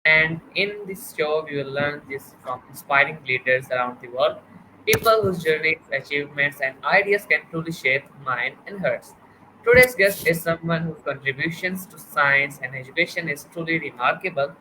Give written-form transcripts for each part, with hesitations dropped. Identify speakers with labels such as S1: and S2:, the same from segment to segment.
S1: And in this show, we will learn this from inspiring leaders around the world, people whose journeys, achievements, and ideas can truly shape mind and hearts. Today's guest is someone whose contributions to science and education is truly remarkable.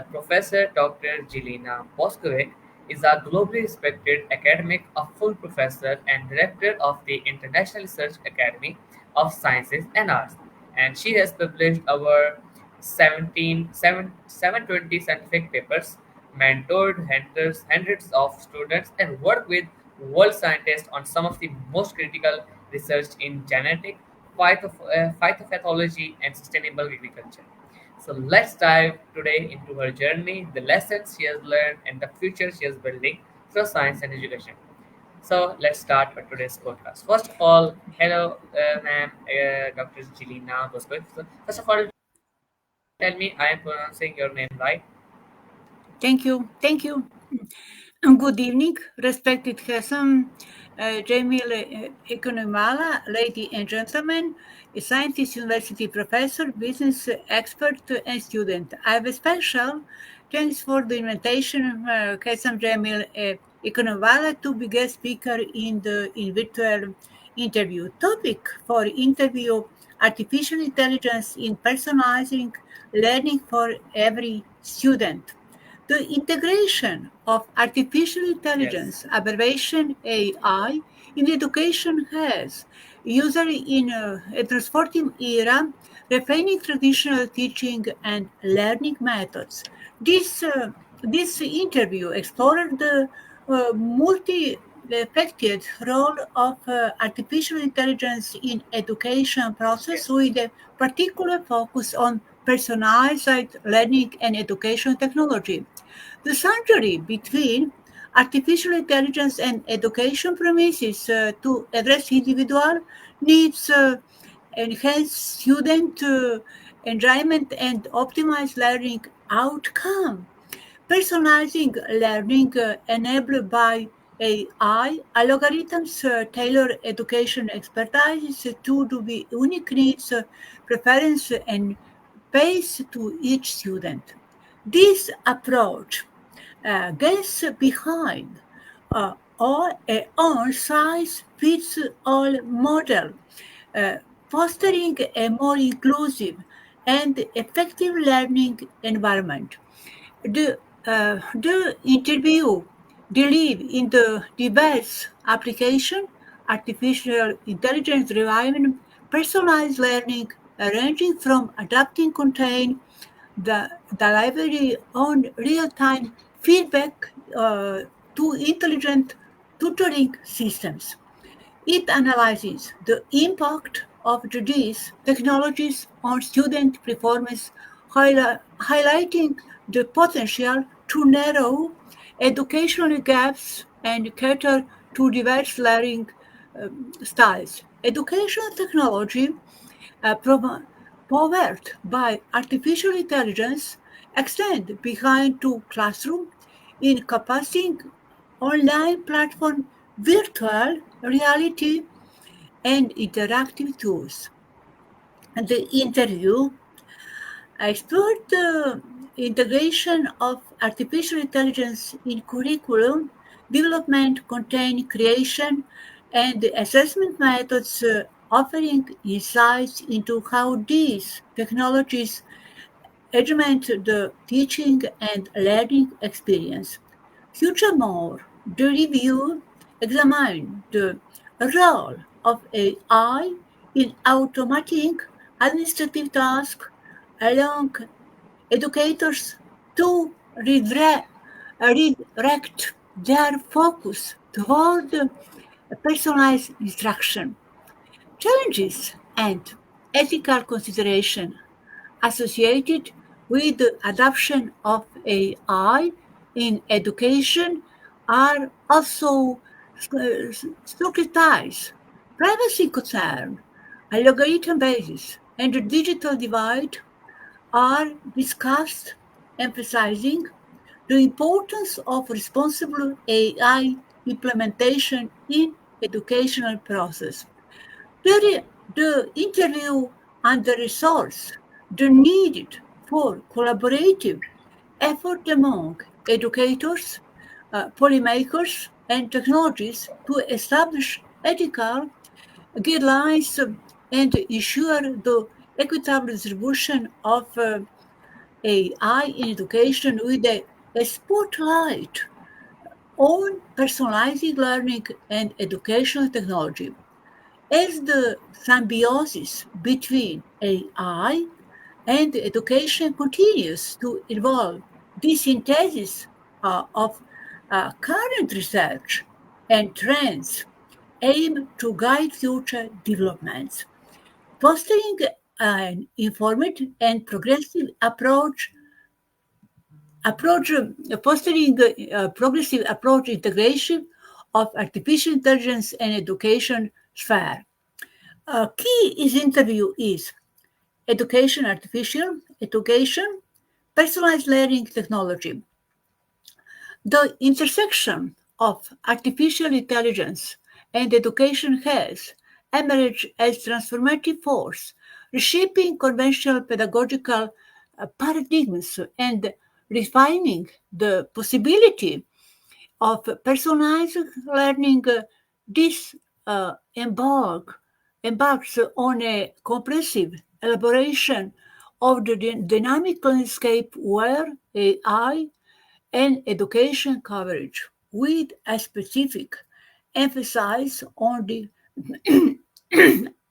S1: Professor Dr. Jelena Boskovic is a globally respected academic, a full professor, and director of the International Research Academy of Sciences and Arts, and she has published over 720 scientific papers, mentored hundreds of students, and worked with world scientists on some of the most critical research in genetic, phytopathology, and sustainable agriculture. So let's dive today into her journey, the lessons she has learned, and the future she is building through science and education. So let's start with today's podcast. First of all, hello, ma'am, Dr. Jelena Boskovic. So first of all, tell me I am pronouncing your name right.
S2: Thank you. Thank you. Good evening, respected Hassan, Jamil Economala, ladies and gentlemen, a scientist, university professor, business expert, and student. I have a special thanks for the invitation, Hassan Jamil Economala, to be guest speaker in the virtual interview. Topic for interview: artificial intelligence in personalizing learning for every student. The integration of artificial
S1: Yes.
S2: intelligence, abbreviation AI, in education has, usually in a transformative era, refining traditional teaching and learning methods. This interview explored the multi-affected role of artificial intelligence in education process
S1: Yes.
S2: with a particular focus on personalized learning and education technology. The synergy between artificial intelligence and education promises to address individual needs, enhance student enjoyment, and optimize learning outcome. Personalizing learning enabled by AI algorithms tailor education expertise to the unique needs, preference, and pace to each student. This approach gets behind a one-size-fits-all model, uh, fostering a more inclusive and effective learning environment. The interview delve in the diverse application, artificial intelligence driven personalized learning, ranging from adapting content, the delivery on real-time feedback to intelligent tutoring systems. It analyzes the impact of these technologies on student performance, highlighting the potential to narrow educational gaps and cater to diverse learning styles. Educational technology powered by artificial intelligence extend behind to classroom encompassing online platform, virtual reality, and interactive tools. And the interview explored the integration of artificial intelligence in curriculum development, content creation, and assessment methods, offering insights into how these technologies augment the teaching and learning experience. Furthermore, the review examined the role of AI in automating administrative tasks, allowing educators to redirect their focus toward personalized instruction. Challenges and ethical consideration associated with the adoption of AI in education are also scrutinized. Privacy concern, algorithm basis, and the digital divide are discussed, emphasizing the importance of responsible AI implementation in educational process. The interview and the resource, the need for collaborative effort among educators, policymakers, and technologies to establish ethical guidelines and ensure the equitable distribution of AI in education with a spotlight on personalizing learning and educational technology. As the symbiosis between AI and education continues to evolve, the synthesis of current research and trends aim to guide future developments, fostering an informed and progressive approach fostering progressive approach integration of artificial intelligence and education sphere. A key is interview is education artificial education, personalized learning technology. The intersection of artificial intelligence and education has emerged as transformative force, reshaping conventional pedagogical paradigms and refining the possibility of personalized learning. This embarks on a comprehensive elaboration of the dynamic landscape where AI and education coverage, with a specific emphasis on the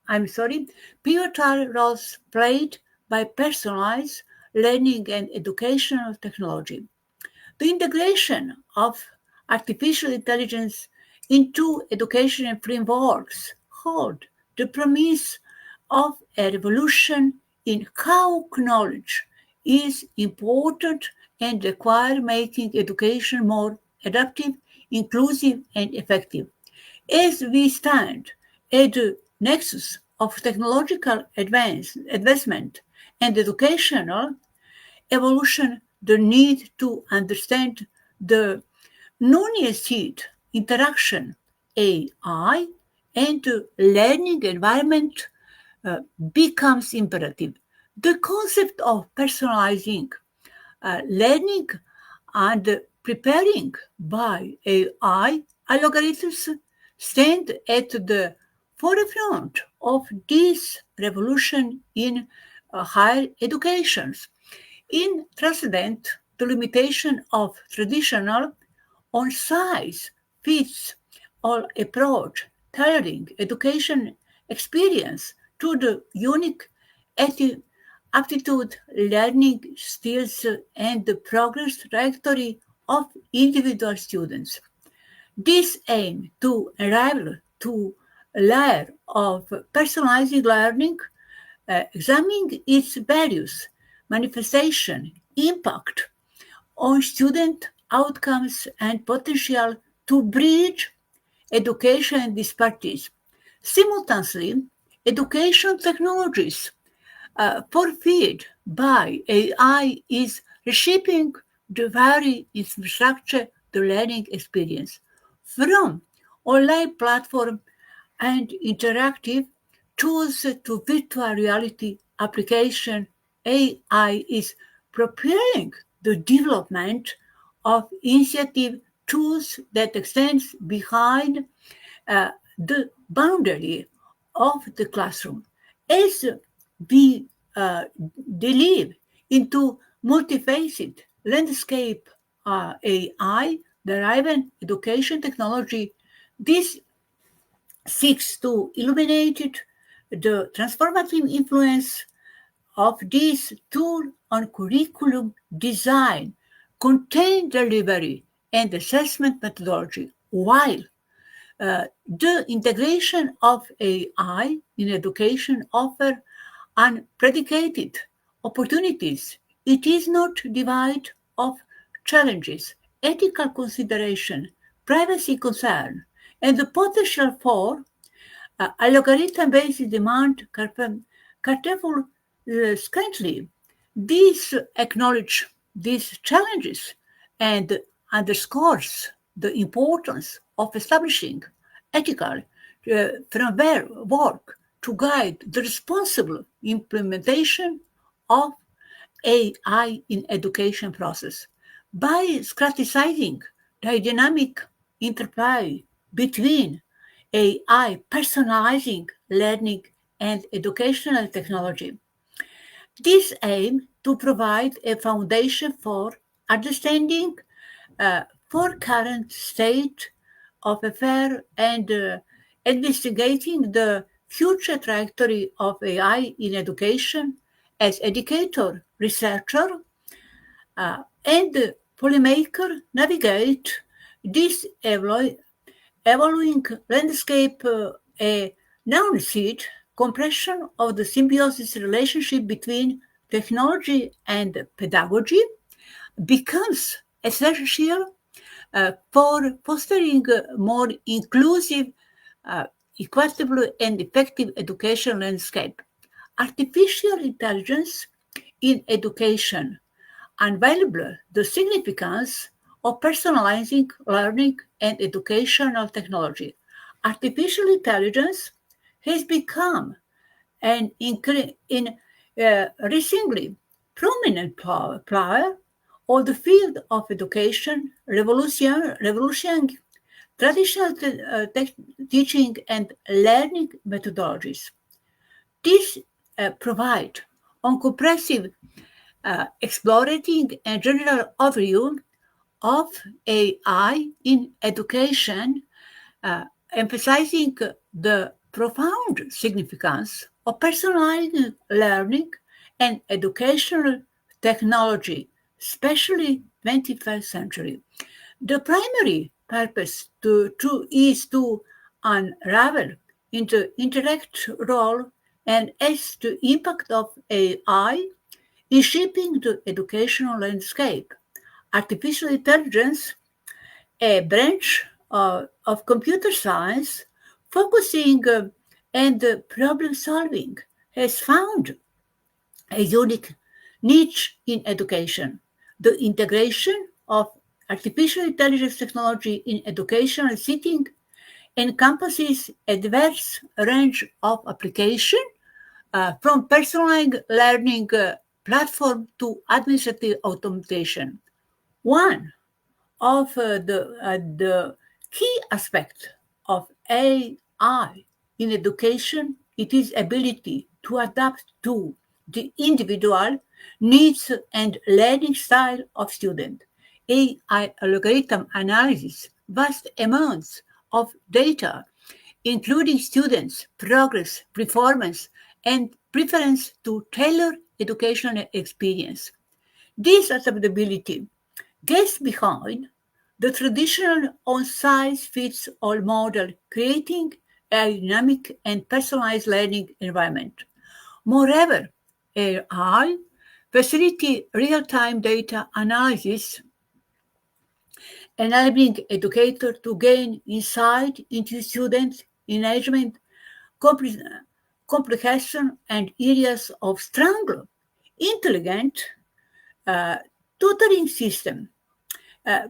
S2: I'm sorry, pivotal roles played by personalized learning and educational technology. The integration of artificial intelligence into educational frameworks hold the promise of a revolution in how knowledge is important and require making education more adaptive, inclusive, and effective. As we stand at the nexus of technological advancement and educational evolution, the need to understand the non-acid interaction AI and the learning environment becomes imperative. The concept of personalizing learning and preparing by AI algorithms stand at the forefront of this revolution in higher education. In transcendent the limitation of traditional on-size fits all approach, tailoring education experience to the unique atti- aptitude, learning skills, and the progress trajectory of individual students. This aim to arrive to a layer of personalized learning, examining its various manifestation, impact on student outcomes and potential to bridge education disparities. Simultaneously, education technologies forfeit by AI is reshaping the very infrastructure the learning experience. From online platform and interactive tools to virtual reality application, AI is preparing the development of initiative tools that extends behind the boundary of the classroom. As we uh, delve into multifaceted landscape AI-driven education technology, this seeks to illuminate the transformative influence of this tool on curriculum design, content delivery, and assessment methodology, while the integration of AI in education offer unpredicated opportunities. It is not devoid of challenges, ethical consideration, privacy concern, and the potential for algorithm-based demand careful scrutiny. This acknowledge these challenges and underscores the importance of establishing ethical framework to guide the responsible implementation of AI in education process by strategizing the dynamic interplay between AI personalizing learning and educational technology. This aim to provide a foundation for understanding for current state of affairs and investigating the future trajectory of AI in education as educator, researcher, and polymaker navigate this evolving landscape, a nuanced compression of the symbiosis relationship between technology and pedagogy becomes essential for fostering a more inclusive, uh, equitable, and effective education landscape. Artificial intelligence in education unvaluable the significance of personalizing learning and educational technology. Artificial intelligence has become an increasingly prominent player of the field of education, revolutioning traditional teaching and learning methodologies. These provide on comprehensive exploring a general overview of AI in education, emphasizing the profound significance of personalized learning and educational technology, especially 21st century. The primary purpose is to unravel into intellect role and as the impact of AI in shaping the educational landscape. Artificial intelligence, a branch of computer science focusing and problem solving, has found a unique niche in education. The integration of artificial intelligence technology in educational setting encompasses a diverse range of application from personalized learning platform to administrative automation. One of the key aspects of AI in education it is ability to adapt to the individual needs and learning style of student. AI algorithm analysis vast amounts of data, including students' progress, performance, and preference to tailor educational experience. This adaptability gets behind the traditional one-size-fits-all model, creating a dynamic and personalized learning environment. Moreover, AI facilitate real-time data analysis, enabling educators to gain insight into student engagement, compre- comprehension, and areas of strong, intelligent uh, tutoring system uh,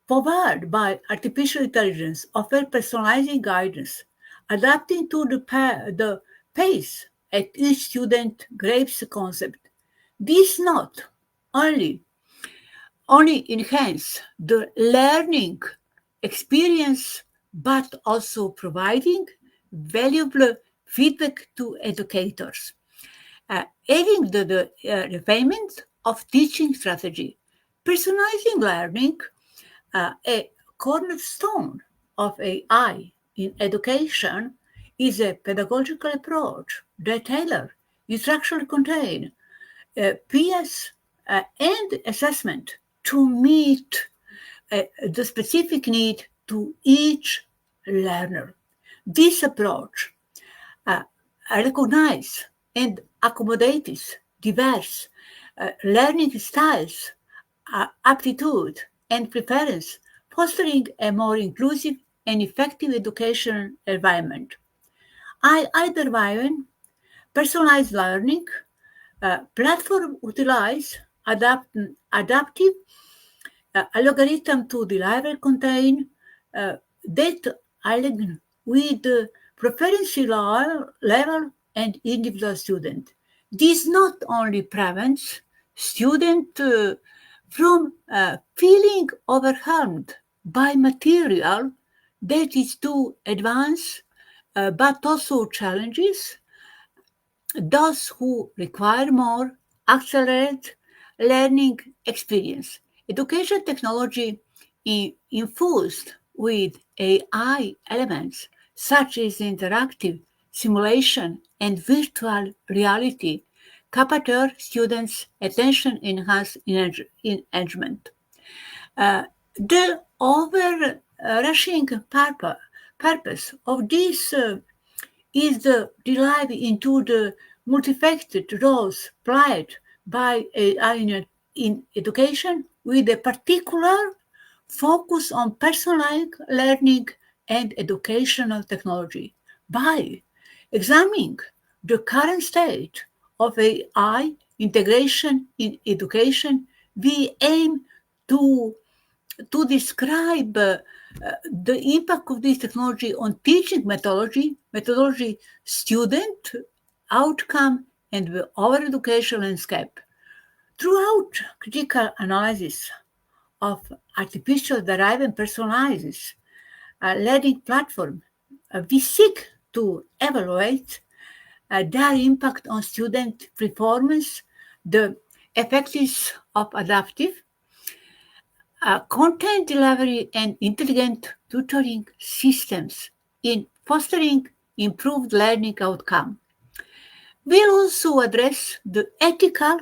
S2: powered by artificial intelligence offer personalizing guidance, adapting to the pace at each student grasps the concept. This not only enhance the learning experience, but also providing valuable feedback to educators, aiding the refinement of teaching strategy. Personalizing learning, a cornerstone of AI in education, is a pedagogical approach that tailor instructional content PS and assessment to meet the specific need to each learner. This approach uh, recognizes and accommodates diverse learning styles, aptitude, and preference, fostering a more inclusive and effective education environment. Either way, personalized learning platform utilize adaptive algorithm to deliver content that align with the preference level and individual student. This not only prevents student from feeling overwhelmed by material that is too advanced, but also challenges those who require more accelerate learning experience. Education technology infused with AI elements such as interactive simulation and virtual reality capture students' attention enhanced engagement. The overrushing purpose of this is the dive into the multifaceted roles played by AI in education with a particular focus on personalized learning and educational technology. By examining the current state of AI integration in education, we aim to describe the impact of this technology on teaching methodology, student outcome, and the overall education landscape. Throughout critical analysis of artificial derived and personalized learning platform, we seek to evaluate their impact on student performance, the effectiveness of adaptive content delivery and intelligent tutoring systems in fostering improved learning outcome. We'll also address the ethical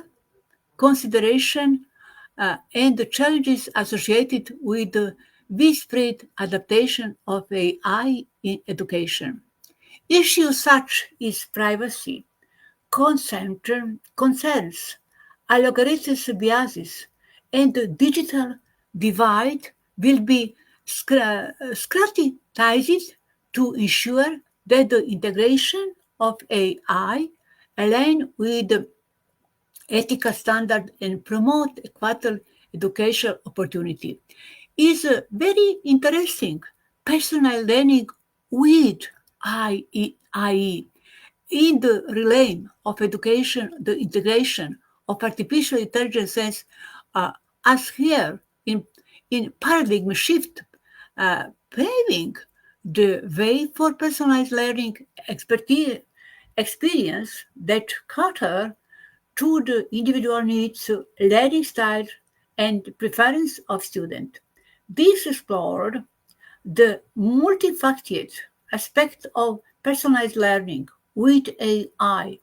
S2: consideration and the challenges associated with the widespread adaptation of AI in education. Issues such as privacy, concerns, algorithmic biases, and the digital divide will be scrutinized to ensure that the integration of AI align with the ethical standard and promote equitable educational opportunity. Is very interesting personal learning with IE in the realm of education, the integration of artificial intelligence uh, as here in paradigm shift, paving the way for personalized learning experience that cater to the individual needs, learning style, and preference of student. This explored the multifaceted aspect of personalized learning with AI,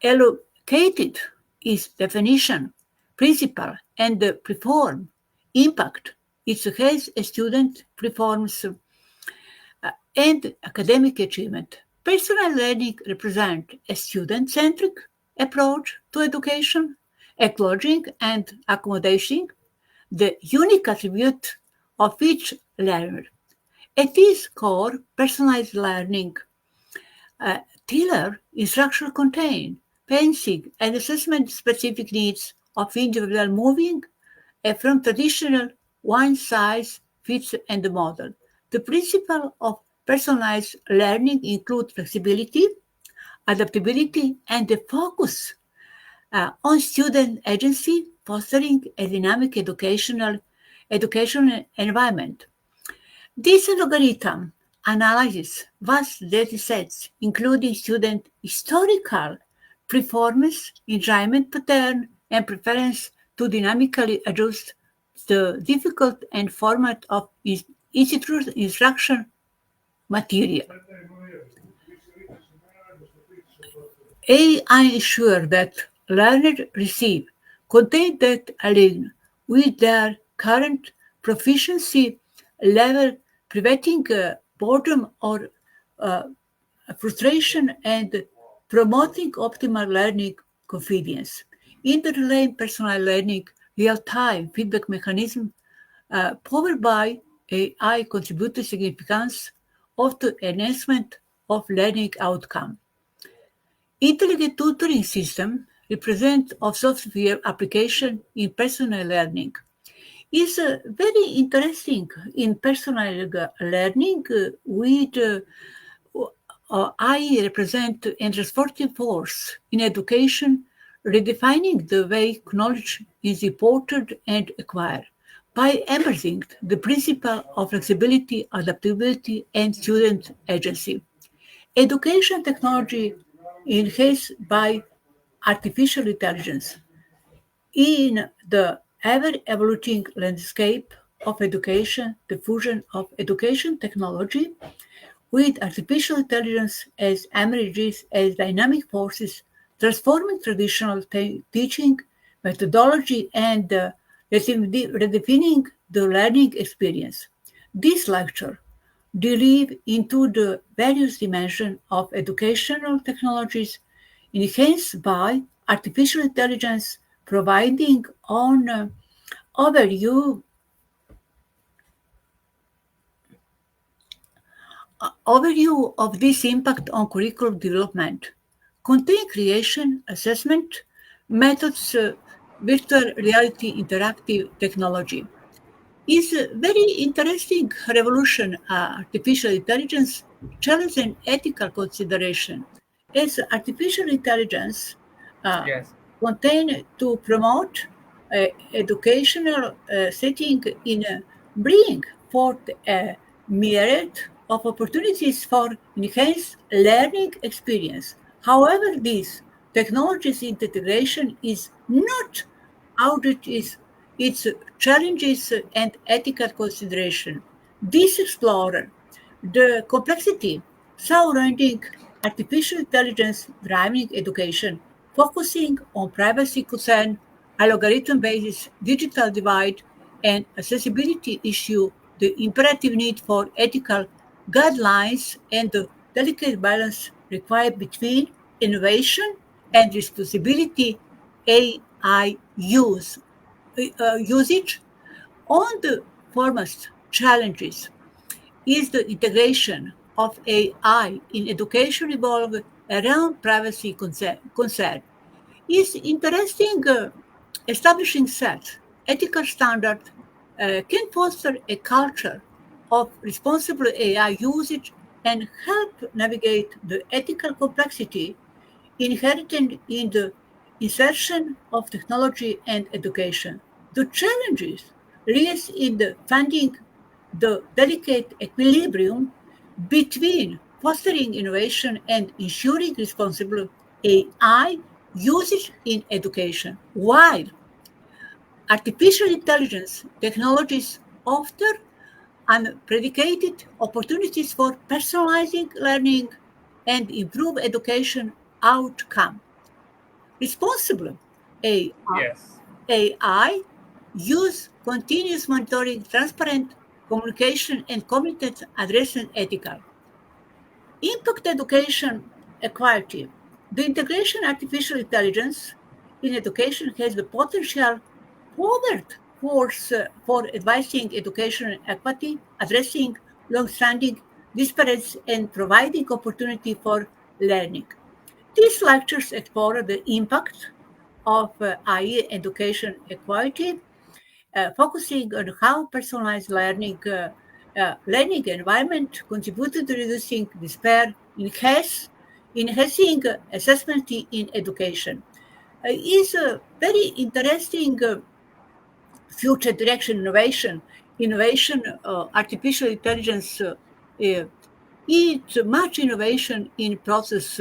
S2: allocated its definition, principle, and the perform impact it has a student performs and academic achievement. Personal learning represents a student-centric approach to education, acknowledging and accommodating the unique attribute of each learner. At its core, personalized learning tailor instruction contain fencing and assessment specific needs of individual moving from traditional one size fits and model. The principle of personalized learning include flexibility, adaptability, and the focus on student agency, fostering a dynamic educational environment. This algorithm analyzes vast datasets, including student historical performance, enjoyment pattern, and preference to dynamically adjust the difficult and format of institute instruction material. AI ensure that learners receive content that align with their current proficiency level, preventing boredom or uh, frustration and promoting optimal learning confidence. In the relay personal learning, real-time feedback mechanism powered by AI contribute to significance of the enhancement of learning outcome. Intelligent tutoring system represent of software application in personal learning is very interesting in personal learning with I represent and transporting force in education redefining the way knowledge is reported and acquired by embracing the principle of flexibility, adaptability, and student agency. Education technology enhanced by artificial intelligence in the ever-evolving landscape of education, the fusion of education technology with artificial intelligence as emerges as dynamic forces transforming traditional teaching methodology and redefining the learning experience. This lecture delve into the various dimensions of educational technologies enhanced by artificial intelligence, providing an overview of this impact on curriculum development, content creation, assessment, methods, virtual reality, interactive technology. Is a very interesting revolution, artificial intelligence challenge and ethical consideration. As artificial intelligence uh,
S1: Yes.
S2: contain to promote educational setting in bring forth a myriad of opportunities for enhanced learning experience. However, this technology's integration is not how it is its challenges and ethical consideration. This explorer the complexity surrounding artificial intelligence driving education, focusing on privacy concern, algorithm-based digital divide, and accessibility issue, the imperative need for ethical guidelines and the delicate balance required between innovation and responsibility AI usage. On the foremost challenges is the integration of AI in education evolve around privacy concern. Is interesting establishing such ethical standard can foster a culture of responsible AI usage and help navigate the ethical complexity inherent in the insertion of technology and education. The challenges lies in the finding the delicate equilibrium between fostering innovation and ensuring responsible AI usage in education, while artificial intelligence technologies offer unpredicated opportunities for personalizing learning and improve education outcome. Responsible
S1: Yes.
S2: AI use continuous monitoring, transparent communication, and committed addressing ethical. Impact education equality. The integration of artificial intelligence in education has the potential forward force for advancing education equity, addressing long-standing disparities, and providing opportunity for learning. These lectures explore the impact of AI education equality, focusing on how personalized learning environment contributed to reducing despair, enhancing assessment in education. Is a very interesting future direction innovation artificial intelligence it's much innovation in process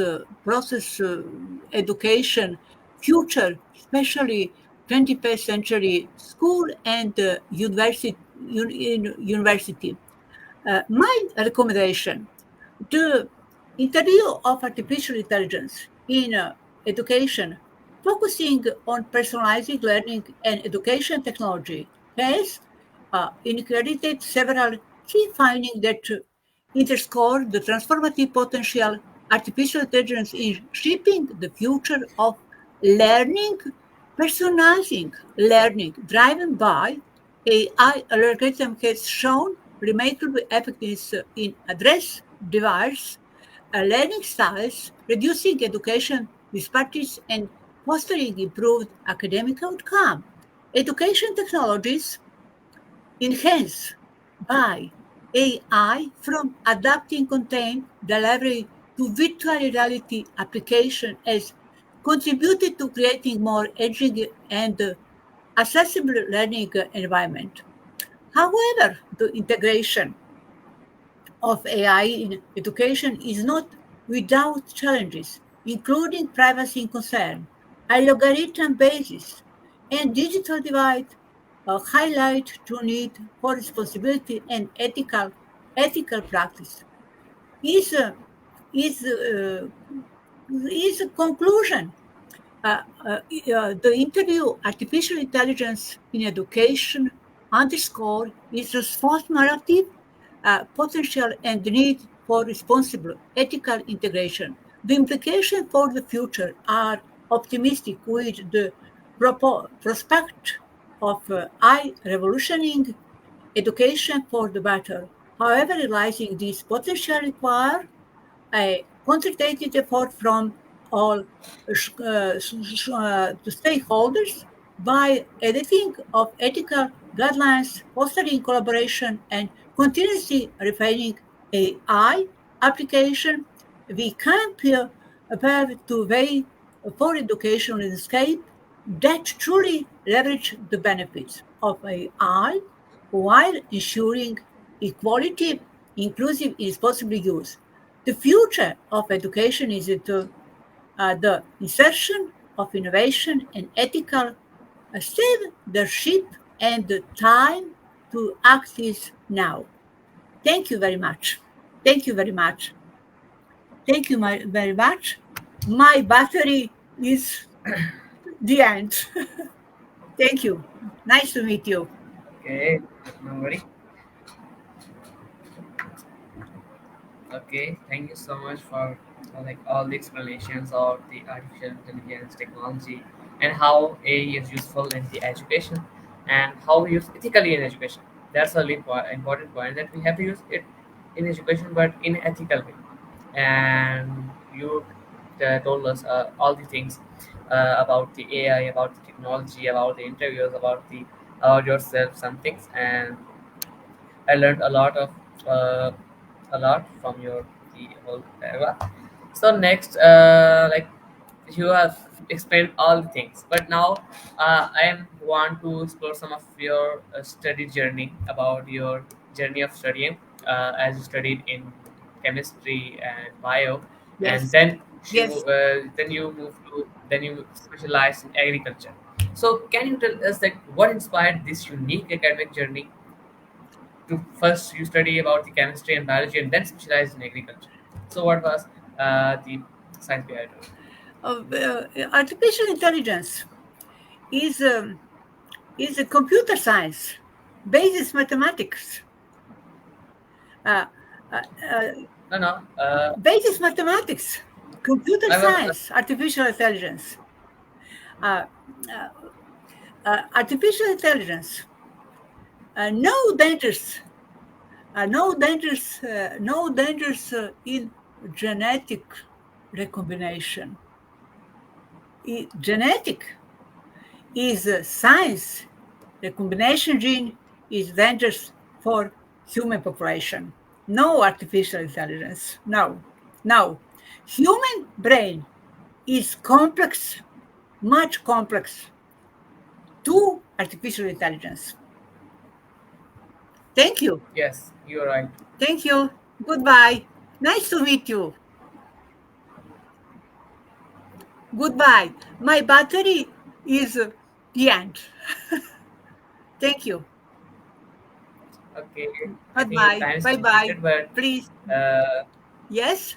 S2: education future especially 21st century school and university. My recommendation the interview of artificial intelligence in education, focusing on personalizing learning and education technology, has included several key findings that underscore the transformative potential artificial intelligence in shaping the future of learning, personalizing learning driven by AI algorithm has shown remarkable effectiveness in address diverse learning styles, reducing education disparities, and fostering improved academic outcome. Education technologies enhanced by AI from adapting content delivery to virtual reality application as contributed to creating more edging and accessible learning environment. However, the integration of AI in education is not without challenges, including privacy concern, a logarithm basis, and digital divide highlight the need for responsibility and ethical practice. Is a, is a, is a conclusion. The interview Artificial Intelligence in Education underscore its transformative potential and the need for responsible ethical integration. The implications for the future are optimistic with the prospect of AI revolutioning education for the better. However, realizing this potential require a concentrated effort from all the stakeholders by editing of ethical guidelines, fostering collaboration, and continuously refining AI application. We can pave to way for education landscape that truly leverage the benefits of AI while ensuring equality, inclusive, and responsible use. The future of education is the insertion of innovation and ethical leadership, and the time to act is now. Thank you very much. Thank you very much. Thank you very much. My battery is the end. Thank you. Nice to meet you.
S1: Okay, no worry. Okay, thank you so much for like all the explanations of the artificial intelligence technology and how AI is useful in the education and how we use ethically in education. That's a really important point that we have to use it in education, but in ethical way. And you told us all the things about the AI, about the technology, about the interviews, about yourself, some things, and I learned uh, a lot from your the whole era. So next, like you have explained all the things, but now I want to explore some of your study journey about your journey of studying as you studied in chemistry and bio, and
S2: Yes. Yes.
S1: then you move to then you specialize in agriculture. So can you tell us like what inspired this unique academic journey to first you study about the chemistry and biology and then specialize in agriculture. So what was the science behind it?
S2: Artificial intelligence is is a computer science, basis mathematics, uh, uh, uh,
S1: No, no.
S2: basis mathematics, computer
S1: I was
S2: science, artificial intelligence, uh, uh, artificial intelligence. No dangers, no dangers in genetic recombination. Genetic is science. Recombination gene is dangerous for human population. No artificial intelligence. No. No. Human brain is complex, much complex to artificial intelligence. Thank you.
S1: yes, you're right.
S2: Thank you. Goodbye. Nice to meet you. Goodbye. My battery is the end. Thank you.
S1: Okay, I think the
S2: Goodbye.
S1: time is
S2: Bye bye.
S1: completed, but
S2: Please.
S1: uh,
S2: Yes?